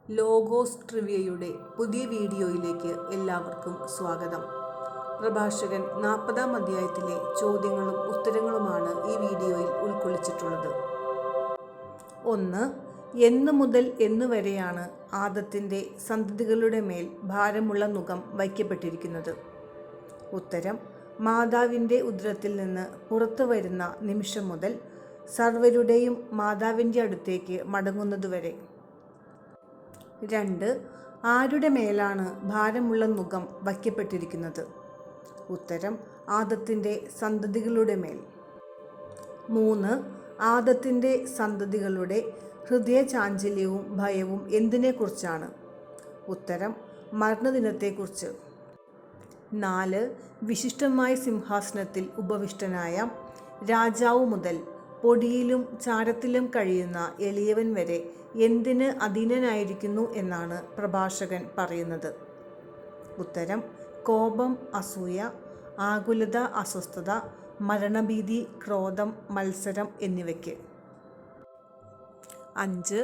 Logos ട്രിവിയയുടെ പുതിയ വീഡിയോയിലേക്ക് എല്ലാവർക്കും സ്വാഗതം. പ്രഭാഷകൻ 40-ാം അധ്യായത്തിലെ ചോദ്യങ്ങളും ഉത്തരങ്ങളുമാണ് ഈ വീഡിയോയിൽ ഉൾക്കൊള്ളിച്ചിട്ടുള്ളത്. 1. എന്നു മുതൽ എന്നുവരെയാണ് ആദത്തിൻ്റെ സന്തതികളുടെ മേൽ ഭാരമുള്ള നുകം വയ്ക്കപ്പെട്ടിരിക്കുന്നത്? ഉത്തരം: മാതാവിൻ്റെ ഉദരത്തിൽ നിന്ന് പുറത്തു വരുന്ന നിമിഷം മുതൽ സർവരുടെയും മാതാവിൻ്റെ അടുത്തേക്ക് മടങ്ങുന്നതുവരെ. 2. ആരുടെ മേലാണ് ഭാരമുള്ള നുകം വയ്ക്കപ്പെട്ടിരിക്കുന്നത്? ഉത്തരം: ആദത്തിൻ്റെ സന്തതികളുടെ മേൽ. 3. ആദത്തിൻ്റെ സന്തതികളുടെ ഹൃദയചാഞ്ചല്യവും ഭയവും എന്തിനെക്കുറിച്ചാണ്? ഉത്തരം: മരണദിനത്തെക്കുറിച്ച്. 4. വിശിഷ്ടമായ സിംഹാസനത്തിൽ ഉപവിഷ്ടനായ രാജാവ് മുതൽ പൊടിയിലും ചാരത്തിലും കഴിയുന്ന എളിയവൻ വരെ എന്തിന് അധീനനായിരിക്കുന്നു എന്നാണ് പ്രഭാഷകൻ പറയുന്നത്? ഉത്തരം: കോപം, അസൂയ, ആകുലത, അസ്വസ്ഥത, മരണഭീതി, ക്രോധം, മത്സരം എന്നിവയ്ക്ക്. 5.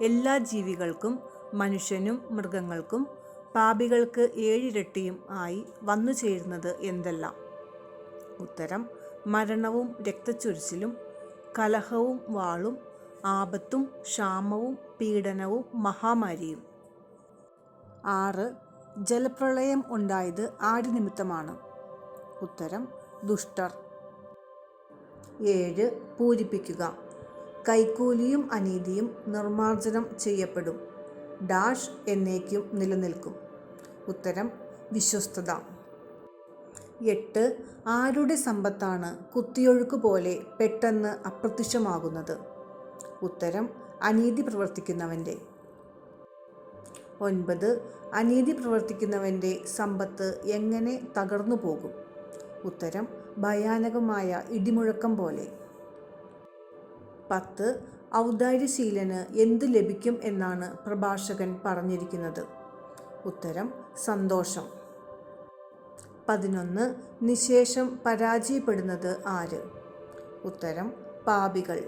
എല്ലാ ജീവികൾക്കും, മനുഷ്യനും മൃഗങ്ങൾക്കും പാപികൾക്ക് 7 ഇരട്ടിയും ആയി വന്നു ചേരുന്നത് എന്തെല്ലാം? ഉത്തരം: മരണവും രക്തച്ചൊരിച്ചിലും കലഹവും വാളും ആപത്തും ക്ഷാമവും പീഡനവും മഹാമാരിയും. 6. ജലപ്രളയം ഉണ്ടായത് ആര് നിമിത്തമാണ്? ഉത്തരം: ദുഷ്ടർ. 7. പൂരിപ്പിക്കുക. കൈക്കൂലിയും അനീതിയും നിർമ്മാർജ്ജനം ചെയ്യപ്പെടും. ഡാഷ് എന്നേക്കും നിലനിൽക്കും. ഉത്തരം: വിശ്വസ്തത. 8. ആരുടെ സമ്പത്താണ് കുത്തിയൊഴുക്ക് പോലെ പെട്ടെന്ന് അപ്രത്യക്ഷമാകുന്നത്? ഉത്തരം: അനീതി പ്രവർത്തിക്കുന്നവൻ്റെ. 9. അനീതി പ്രവർത്തിക്കുന്നവൻ്റെ സമ്പത്ത് എങ്ങനെ തകർന്നു പോകും? ഉത്തരം: ഭയാനകമായ ഇടിമുഴക്കം പോലെ. 10. ഔദാര്യശീലന് എന്തു ലഭിക്കും എന്നാണ് പ്രഭാഷകൻ പറഞ്ഞിരിക്കുന്നത്? ഉത്തരം: സന്തോഷം. 11. നിശേഷം പരാജയപ്പെടുന്നത് ആര്? ഉത്തരം: പാപികൾ.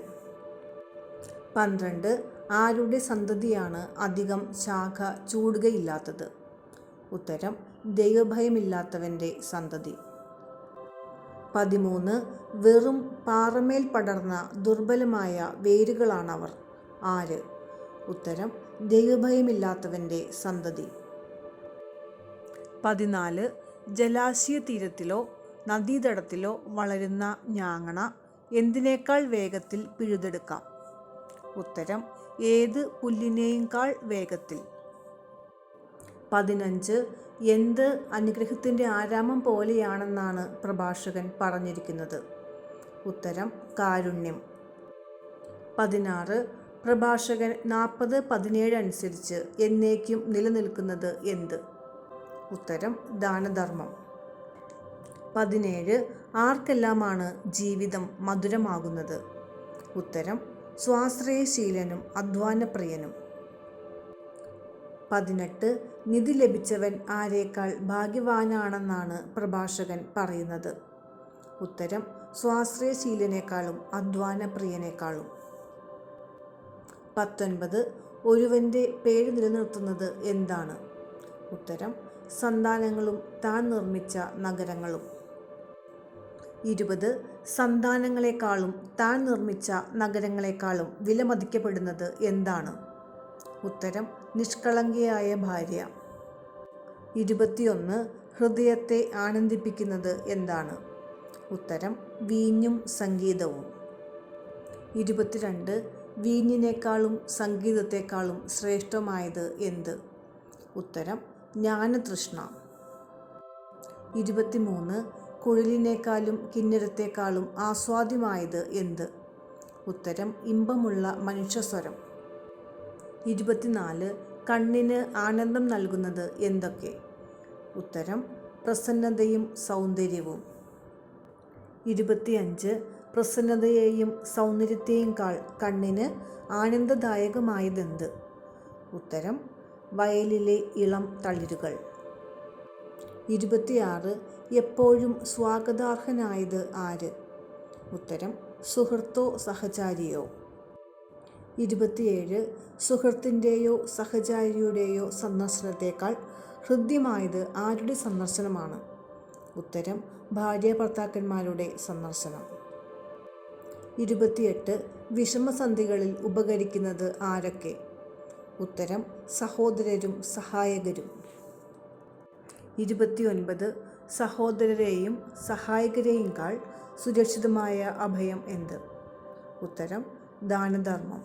12. ആരുടെ സന്തതിയാണ് അധികം ശാഖ ചൂടുകയില്ലാത്തത്? ഉത്തരം: ദൈവഭയമില്ലാത്തവൻ്റെ സന്തതി. 13. വെറും പാറമേൽ പടർന്ന ദുർബലമായ വേരുകളാണവർ. ആര്? ഉത്തരം: ദൈവഭയമില്ലാത്തവൻ്റെ സന്തതി. 14. ജലാശയ തീരത്തിലോ നദീതടത്തിലോ വളരുന്ന ഞാങ്ങണ എന്തിനേക്കാൾ വേഗത്തിൽ പിഴുതെടുക്കാം? ഉത്തരം: ഏത് പുല്ലിനേക്കാൾ വേഗത്തിൽ. 15. എന്ത് അനുഗ്രഹത്തിൻ്റെ ആരാമം പോലെയാണെന്നാണ് പ്രഭാഷകൻ പറഞ്ഞിരിക്കുന്നത്? ഉത്തരം: കാരുണ്യം. 16. പ്രഭാഷകൻ 40:17 അനുസരിച്ച് എന്നേക്കും നിലനിൽക്കുന്നത് എന്ത്? ഉത്തരം: ദാനധർമ്മം. 17. ആർക്കെല്ലാമാണ് ജീവിതം മധുരമാകുന്നത്? ഉത്തരം: സ്വാശ്രയശീലനും അധ്വാനപ്രിയനും. 18. നിധി ലഭിച്ചവൻ ആരേക്കാൾ ഭാഗ്യവാനാണെന്നാണ് പ്രഭാഷകൻ പറയുന്നത്? ഉത്തരം: സ്വാശ്രയശീലനേക്കാളും അധ്വാനപ്രിയനേക്കാളും. 19. ഒരുവൻ്റെ പേര് നിലനിർത്തുന്നത് എന്താണ്? ഉത്തരം: സന്താനങ്ങളും താൻ നിർമ്മിച്ച നഗരങ്ങളും. 20. സന്താനങ്ങളെക്കാളും താൻ നിർമ്മിച്ച നഗരങ്ങളെക്കാളും വിലമതിക്കപ്പെടുന്നത് എന്താണ്? ഉത്തരം: നിഷ്കളങ്കയായ ഭാര്യ. 21. ഹൃദയത്തെ ആനന്ദിപ്പിക്കുന്നത് എന്താണ്? ഉത്തരം: വീഞ്ഞും സംഗീതവും. 22. വീഞ്ഞിനേക്കാളും സംഗീതത്തെക്കാളും ശ്രേഷ്ഠമായത് എന്ത്? ഉത്തരം: ജ്ഞാനതൃഷ്ണ. 23. കുഴലിനേക്കാളും കിന്നരത്തേക്കാളും ആസ്വാദ്യമായത് എന്ത്? ഉത്തരം: ഇമ്പമുള്ള മനുഷ്യസ്വരം. 24. കണ്ണിന് ആനന്ദം നൽകുന്നത് എന്തൊക്കെ? ഉത്തരം: പ്രസന്നതയും സൗന്ദര്യവും. 25. പ്രസന്നതയെയും സൗന്ദര്യത്തെയും കണ്ണിന് ആനന്ദദായകമായതെന്ത്? ഉത്തരം: വയലിലെ ഇളം തളിരുകൾ. 26. എപ്പോഴും സ്വാഗതാർഹനായത് ആര്? ഉത്തരം: സുഹൃത്തോ സഹചാരിയോ. 27 സുഹൃത്തിൻ്റെയോ സഹചാരിയുടെയോ സന്ദർശനത്തേക്കാൾ ഹൃദ്യമായത് ആരുടെ സന്ദർശനമാണ്? ഉത്തരം ഭാര്യാഭർത്താക്കന്മാരുടെ സന്ദർശനം. 28 വിഷമസന്ധികളിൽ ഉപകരിക്കുന്നത് ആരൊക്കെ? ഉത്തരം സഹോദരരും സഹായകരും. 29 സഹോദരരെയും സഹായകരെയുംക്കാൾ സുരക്ഷിതമായ അഭയം എന്ത്? ഉത്തരം ദാനധർമ്മം.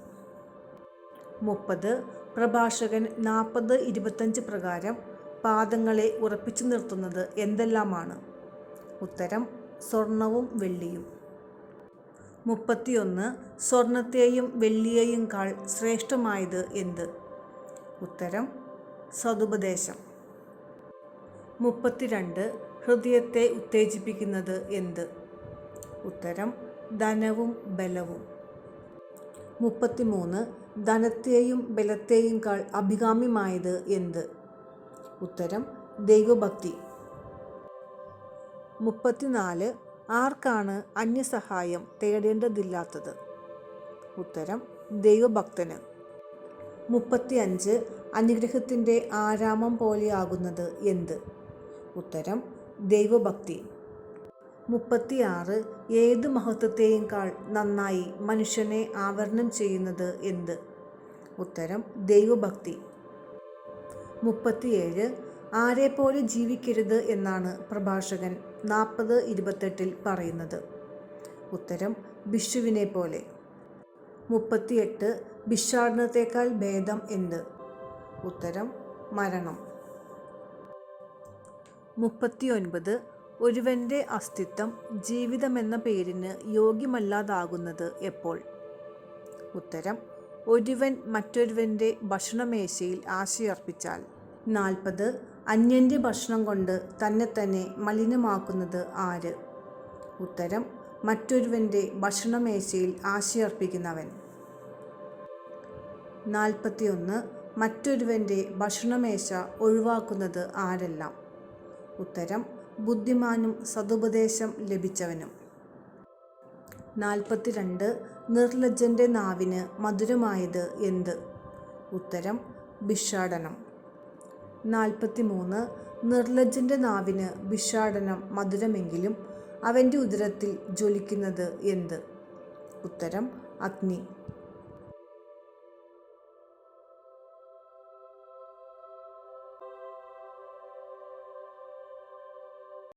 30 പ്രഭാഷകൻ 40-25 പ്രകാരം പാദങ്ങളെ ഉറപ്പിച്ചു നിർത്തുന്നത് എന്തെല്ലാമാണ്? ഉത്തരം സ്വർണവും വെള്ളിയും. 31 സ്വർണത്തെയും വെള്ളിയെയുംക്കാൾ ശ്രേഷ്ഠമായത് എന്ത്? ഉത്തരം സതുപദേശം. 32 ഹൃദയത്തെ ഉത്തേജിപ്പിക്കുന്നത് എന്ത്? ഉത്തരം ധനവും ബലവും. 33 ധനത്തെയും ബലത്തെയുംക്കാൾ അഭികാമ്യമായത് എന്ത്? ഉത്തരം ദൈവഭക്തി. 34 ആർക്കാണ് അന്യസഹായം തേടേണ്ടതില്ലാത്തത്? ഉത്തരം ദൈവഭക്തന്. 35 അനുഗ്രഹത്തിൻ്റെ ആരാമം പോലെയാകുന്നത് എന്ത്? ഉത്തരം ദൈവഭക്തി. 36 ഏത് മഹത്വത്തെയുംക്കാൾ നന്നായി മനുഷ്യനെ ആവരണം ചെയ്യുന്നത് എന്ത്? ഉത്തരം ദൈവഭക്തി. 37 ആരെപ്പോലെ ജീവിക്കരുത് എന്നാണ് പ്രഭാഷകൻ 40-28 പറയുന്നത്? ഉത്തരം ഭിക്ഷുവിനെ പോലെ. 38 ഭിക്ഷാടനത്തേക്കാൾ ഭേദം എന്ത്? ഉത്തരം മരണം. 39 ഒരുവൻ്റെ അസ്തിത്വം ജീവിതമെന്ന പേരിന് യോഗ്യമല്ലാതാകുന്നത് എപ്പോൾ? ഉത്തരം ഒരുവൻ മറ്റൊരുവൻ്റെ ഭക്ഷണമേശയിൽ ആശയർപ്പിച്ചാൽ. 40 അന്യൻ്റെ ഭക്ഷണം കൊണ്ട് തന്നെ മലിനമാക്കുന്നത് ആര്? ഉത്തരം മറ്റൊരുവൻ്റെ ഭക്ഷണമേശയിൽ ആശയർപ്പിക്കുന്നവൻ. 41 മറ്റൊരുവൻ്റെ ഭക്ഷണമേശ ഒഴിവാക്കുന്നത് ആരെല്ലാം? ഉത്തരം ബുദ്ധിമാനും സതുപദേശം ലഭിച്ചവനും. 42 നിർലജ്ജൻ്റെ നാവിന് മധുരമായത് എന്ത്? ഉത്തരം ഭിക്ഷാടനം. 43 നിർലജ്ജൻ്റെ നാവിന് ഭിക്ഷാടനം മധുരമെങ്കിലും അവൻ്റെ ഉദരത്തിൽ ജ്വലിക്കുന്നത് എന്ത്? ഉത്തരം അഗ്നി.